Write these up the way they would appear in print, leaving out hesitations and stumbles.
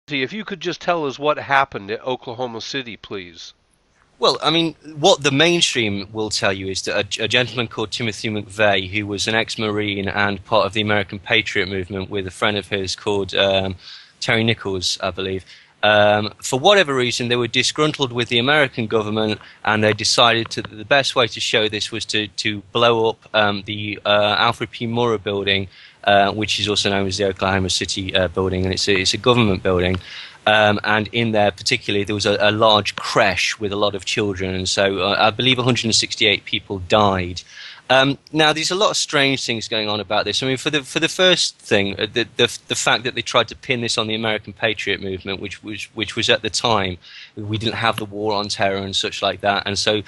If you could just tell us what happened at Oklahoma City, please. Well, I mean, what the mainstream will tell you is that a gentleman called Timothy McVeigh, who was an ex-Marine and part of the American Patriot movement with a friend of his called Terry Nichols, I believe, for whatever reason, they were disgruntled with the American government, and they decided that the best way to show this was to blow up the Alfred P. Murrah building, which is also known as the Oklahoma City building, and it's a government building. And in there, particularly, there was a large creche with a lot of children, and so I believe 168 people died. Now, there's a lot of strange things going on about this. I mean, for the first thing, the fact that they tried to pin this on the American Patriot movement, which was at the time we didn't have the war on terror and such like that. And so,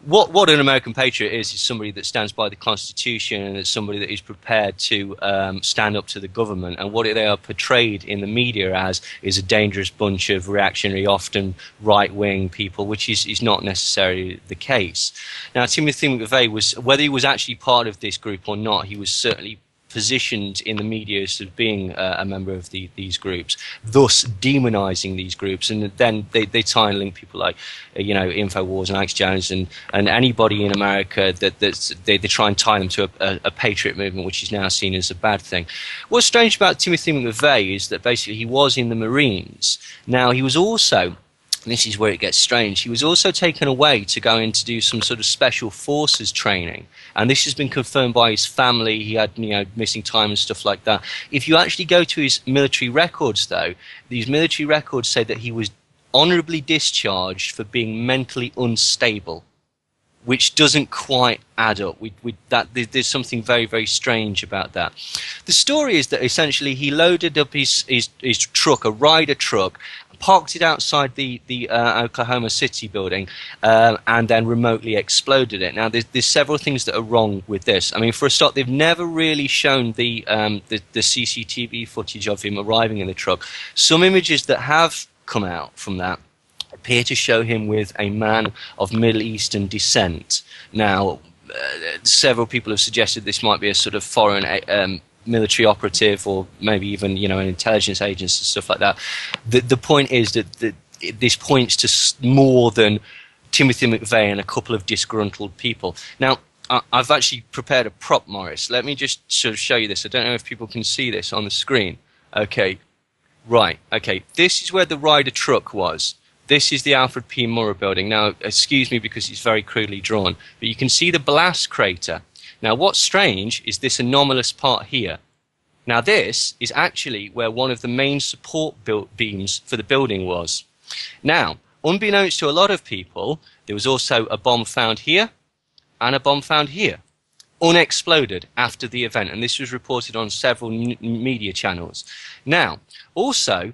what an American Patriot is somebody that stands by the Constitution, and it's somebody that is prepared to stand up to the government. And what they are portrayed in the media as is a dangerous bunch of reactionary, often right-wing people, which is not necessarily the case. Now, Timothy McVeigh was, whether he was actually part of this group or not, he was certainly positioned in the media as being a member of these groups, thus demonizing these groups. And then they try and link people like, InfoWars and Alex Jones and anybody in America that they try and tie them to a patriot movement, which is now seen as a bad thing. What's strange about Timothy McVeigh is that basically he was in the Marines. Now, he was also, this is where it gets strange, he was also taken away to go in to do some sort of special forces training, and this has been confirmed by his family. He had missing time and stuff like that. If you actually go to his military records, though, these military records say that he was honorably discharged for being mentally unstable, which doesn't quite add up. There's something very, very strange about that. The story is that essentially he loaded up his truck, a Ryder truck, parked it outside the Oklahoma City building, and then remotely exploded it. Now, there's several things that are wrong with this. I mean, for a start, they've never really shown the CCTV footage of him arriving in the truck. Some images that have come out from that appear to show him with a man of Middle Eastern descent. Now, several people have suggested this might be a sort of foreign military operative, or maybe even an intelligence agent and stuff like that. The point is that this points to more than Timothy McVeigh and a couple of disgruntled people. Now, I've actually prepared a prop, Morris. Let me just sort of show you this. I don't know if people can see this on the screen. Okay, right. Okay, this is where the Ryder truck was. This is the Alfred P. Murrah building. Now, excuse me because it's very crudely drawn, but you can see the blast crater. Now, what's strange is this anomalous part here. Now, this is actually where one of the main support beams for the building was. Now, unbeknownst to a lot of people, there was also a bomb found here and a bomb found here, unexploded after the event, and this was reported on several media channels. Now, also,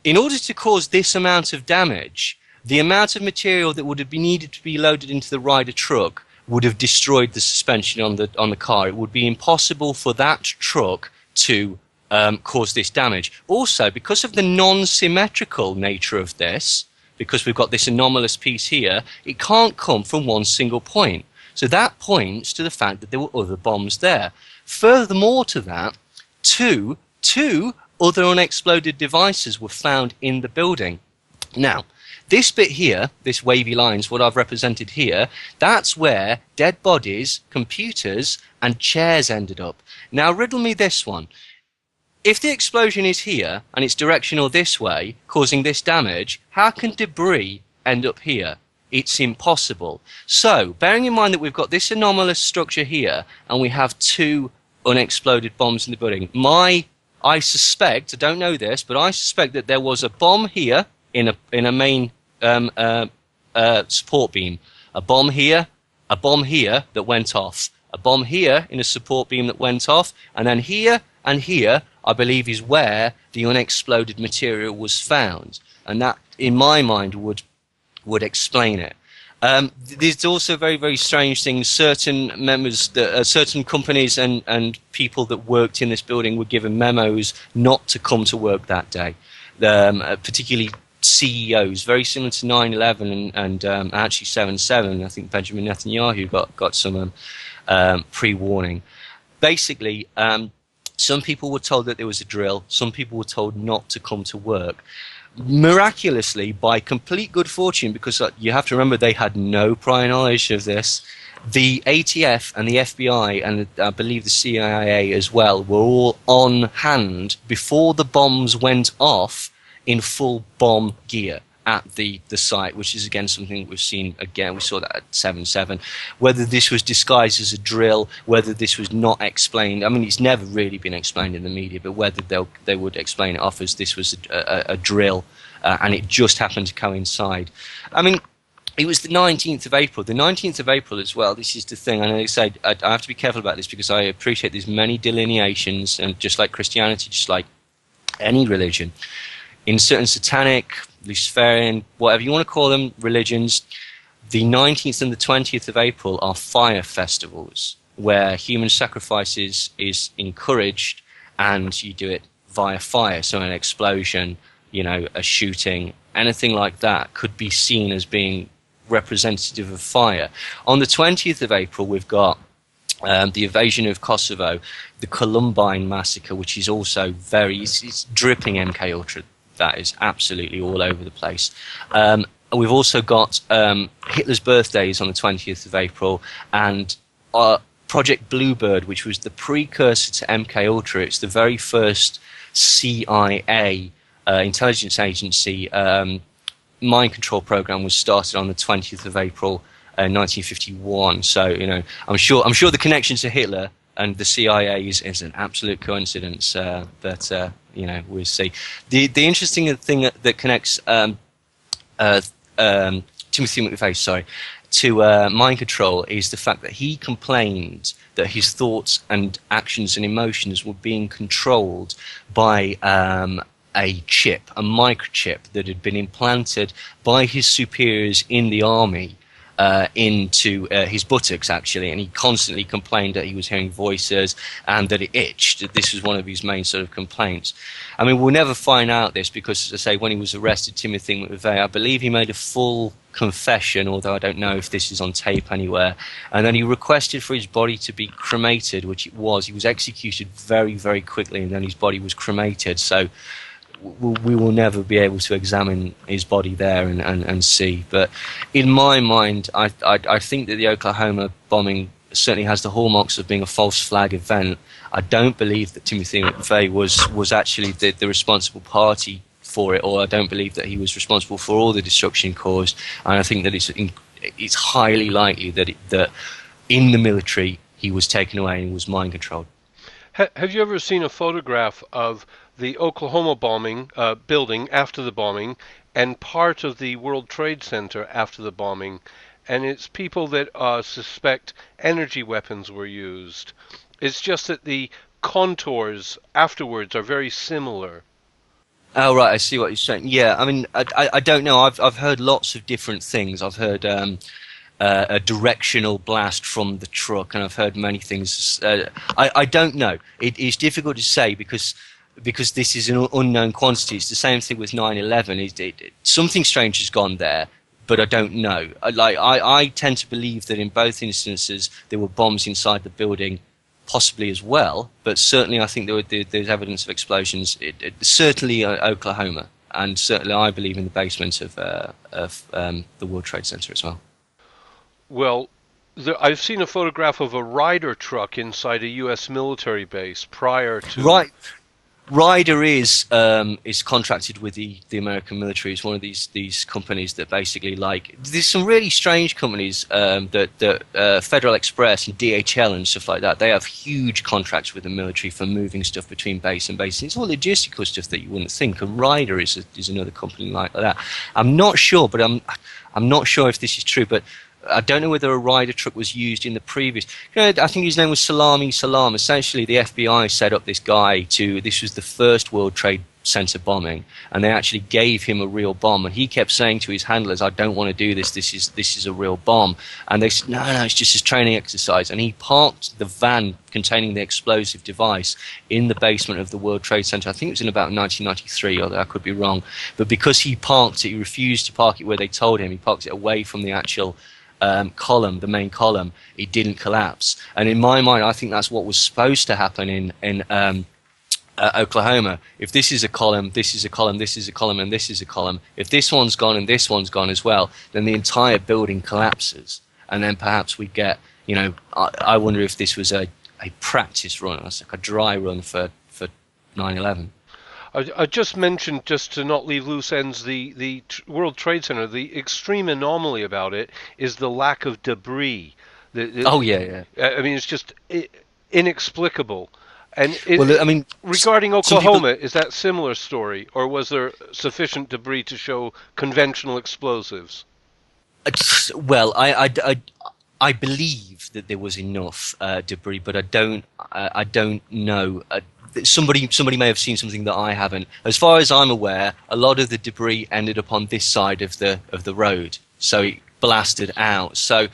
in order to cause this amount of damage, the amount of material that would have been needed to be loaded into the Ryder truck would have destroyed the suspension on the car. It would be impossible for that truck to cause this damage. Also, because of the non-symmetrical nature of this, because we've got this anomalous piece here, it can't come from one single point. So that points to the fact that there were other bombs there. Furthermore to that, two other unexploded devices were found in the building. Now, this bit here, this wavy lines, what I've represented here, that's where dead bodies, computers, and chairs ended up. Now, riddle me this one. If the explosion is here, and it's directional this way, causing this damage, how can debris end up here? It's impossible. So, bearing in mind that we've got this anomalous structure here, and we have two unexploded bombs in the building, I suspect, I don't know this, but I suspect that there was a bomb here in a main support beam, a bomb here that went off, a bomb here in a support beam that went off, and then here and here, I believe, is where the unexploded material was found, and that, in my mind, would explain it. There's also very, very strange things. Certain members, certain companies and people that worked in this building were given memos not to come to work that day, particularly CEOs, very similar to 9/11 and actually 7/7. I think Benjamin Netanyahu got some pre-warning. Basically, Some people were told that there was a drill. Some people were told not to come to work. Miraculously, by complete good fortune, because you have to remember they had no prior knowledge of this, the ATF and the FBI and I believe the CIA as well were all on hand before the bombs went off in full bomb gear at the site, which is again something we've seen again. We saw that at 7/7. Whether this was disguised as a drill, whether this was not explained, I mean, it's never really been explained in the media, but whether they would explain it off as this was a drill, and it just happened to coincide. I mean, it was the 19th of April. The 19th of April as well, this is the thing, and I say I have to be careful about this because I appreciate there's many delineations, and just like Christianity, just like any religion, in certain satanic, Luciferian, whatever you want to call them, religions, the 19th and the 20th of April are fire festivals where human sacrifices is encouraged, and you do it via fire. So an explosion, a shooting, anything like that could be seen as being representative of fire. On the 20th of April, we've got the invasion of Kosovo, the Columbine massacre, which is also it's dripping MK Ultra. That is absolutely all over the place. We've also got Hitler's birthdays on the 20th of April, and Project Bluebird, which was the precursor to MK Ultra. It's the very first CIA intelligence agency mind control program was started on the 20th of April, 1951. So I'm sure the connection to Hitler and the CIA is an absolute coincidence. But we'll see. The interesting thing that connects Timothy McVeigh, to mind control is the fact that he complained that his thoughts and actions and emotions were being controlled by a chip, a microchip that had been implanted by his superiors in the army into his buttocks, actually, and he constantly complained that he was hearing voices and that it itched. This was one of his main sort of complaints. I mean, we'll never find out this because, as I say, when he was arrested, Timothy McVeigh, I believe he made a full confession, although I don't know if this is on tape anywhere, and then he requested for his body to be cremated, which it was. He was executed very, very quickly, and then his body was cremated, so we will never be able to examine his body there and see. But in my mind, I think that the Oklahoma bombing certainly has the hallmarks of being a false flag event. I don't believe that Timothy McVeigh was actually the responsible party for it, or I don't believe that he was responsible for all the destruction caused. And I think that it's highly likely that in the military he was taken away and was mind controlled. Have you ever seen a photograph of the Oklahoma bombing building after the bombing and part of the World Trade Center after the bombing? And it's people that suspect energy weapons were used. It's just that the contours afterwards are very similar. Oh, right, I see what you're saying. Yeah, I mean, I don't know. I've heard lots of different things. I've heard a directional blast from the truck, and I've heard many things. I don't know. It's difficult to say because this is an unknown quantity. It's the same thing with 9/11. Something strange has gone there, but I don't know. I tend to believe that in both instances there were bombs inside the building, possibly as well. But certainly, I think there's evidence of explosions. Certainly, Oklahoma, and certainly, I believe in the basement of the World Trade Center as well. Well, I've seen a photograph of a Ryder truck inside a U.S. military base prior to... Right. Ryder is contracted with the American military. It's one of these companies that basically, there's some really strange companies that Federal Express and DHL and stuff like that. They have huge contracts with the military for moving stuff between base and base. It's all logistical stuff that you wouldn't think. And Ryder is another company like that. I'm not sure, but I'm not sure if this is true, but I don't know whether a Ryder truck was used in the previous... I think his name was Salami Salam. Essentially, the FBI set up this guy this was the first World Trade Center bombing, and they actually gave him a real bomb, and he kept saying to his handlers, I don't want to do this, this is a real bomb. And they said, no, it's just a training exercise. And he parked the van containing the explosive device in the basement of the World Trade Center. I think it was in about 1993, although I could be wrong. But because he parked it, he refused to park it where they told him. He parked it away from the actual... column, the main column, it didn't collapse. And in my mind, I think that's what was supposed to happen in Oklahoma. If this is a column, this is a column, this is a column, and this is a column. If this one's gone and this one's gone as well, then the entire building collapses. And then perhaps we get, I wonder if this was a practice run, like a dry run for 9/11. I just mentioned, just to not leave loose ends, the World Trade Center. The extreme anomaly about it is the lack of debris. Oh yeah, yeah. I mean, it's just inexplicable. And Well, I mean, regarding some people- Oklahoma, is that similar story, or was there sufficient debris to show conventional explosives? Well, I believe that there was enough debris, but I don't know. Somebody may have seen something that I haven't. As far as I'm aware, a lot of the debris ended up on this side of the road, so it blasted out. So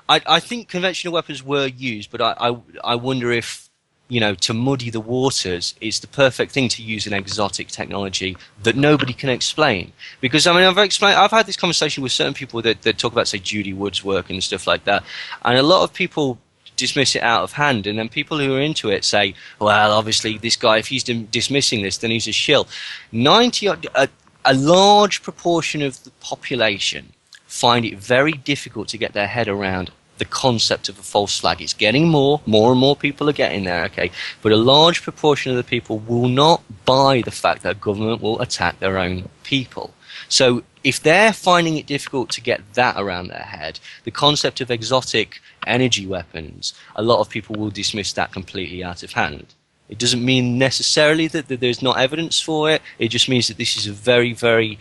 I think conventional weapons were used, but I wonder if, to muddy the waters, it's the perfect thing to use an exotic technology that nobody can explain. Because, I mean, I've had this conversation with certain people that talk about, say, Judy Wood's work and stuff like that, and a lot of people dismiss it out of hand, and then people who are into it say, well, obviously, this guy, if he's dismissing this, then he's a shill. A large proportion of the population find it very difficult to get their head around the concept of a false flag. It's getting more and more people are getting there, okay? But a large proportion of the people will not buy the fact that a government will attack their own people. So if they're finding it difficult to get that around their head, the concept of exotic energy weapons, a lot of people will dismiss that completely out of hand. It doesn't mean necessarily that there's not evidence for it. It just means that this is a very, very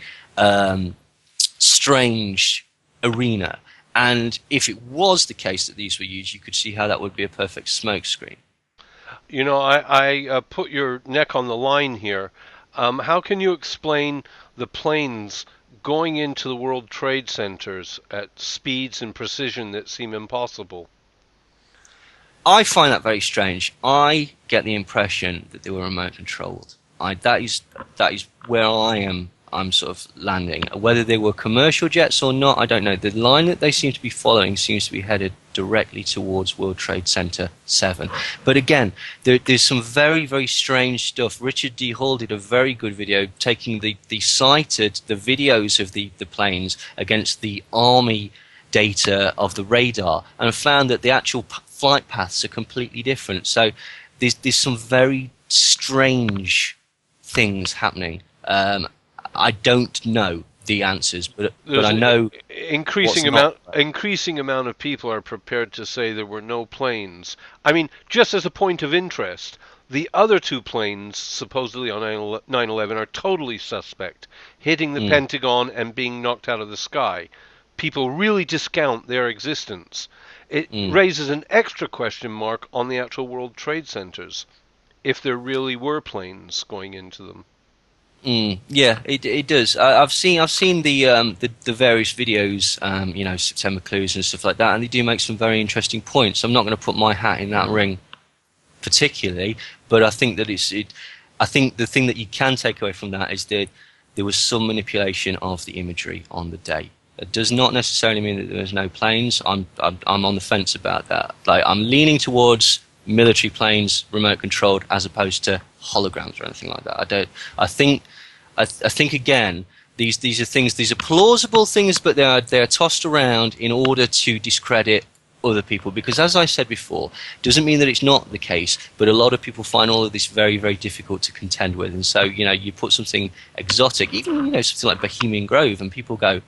strange arena. And if it was the case that these were used, you could see how that would be a perfect smokescreen. I put your neck on the line here. How can you explain the planes going into the World Trade Centers at speeds and precision that seem impossible? I find that very strange. I get the impression that they were remote controlled. That is where I'm sort of landing. Whether they were commercial jets or not, I don't know. The line that they seem to be following seems to be headed directly towards World Trade Center 7. But again, there's some very, very strange stuff. Richard D. Hall did a very good video taking the videos of the planes against the Army data of the radar, and found that the actual flight paths are completely different. So there's some very strange things happening. I don't know the answers, but I know increasing amount of people are prepared to say there were no planes. I mean, just as a point of interest, the other two planes supposedly on 9/11 are totally suspect, hitting the Pentagon and being knocked out of the sky. People really discount their existence. It raises an extra question mark on the actual World Trade Centers, if there really were planes going into them. Yeah, it does. I've seen the various videos, September Clues and stuff like that, and they do make some very interesting points. I'm not going to put my hat in that ring particularly, but I think that I think the thing that you can take away from that is that there was some manipulation of the imagery on the day. It does not necessarily mean that there was no planes. I'm on the fence about that. Like, I'm leaning towards military planes, remote controlled, as opposed to holograms or anything like that. I think again, these are things. These are plausible things, but they are tossed around in order to discredit other people. Because, as I said before, it doesn't mean that it's not the case. But a lot of people find all of this very, very difficult to contend with. And so, you put something exotic, even something like Bohemian Grove, and people go,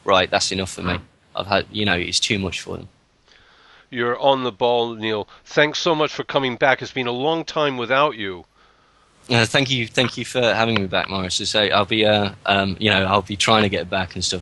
right, that's enough for me. I've had, it's too much for them. You're on the ball, Neil. Thanks so much for coming back. It's been a long time without you. Thank you for having me back, Morris. So I'll be, I'll be trying to get back and stuff.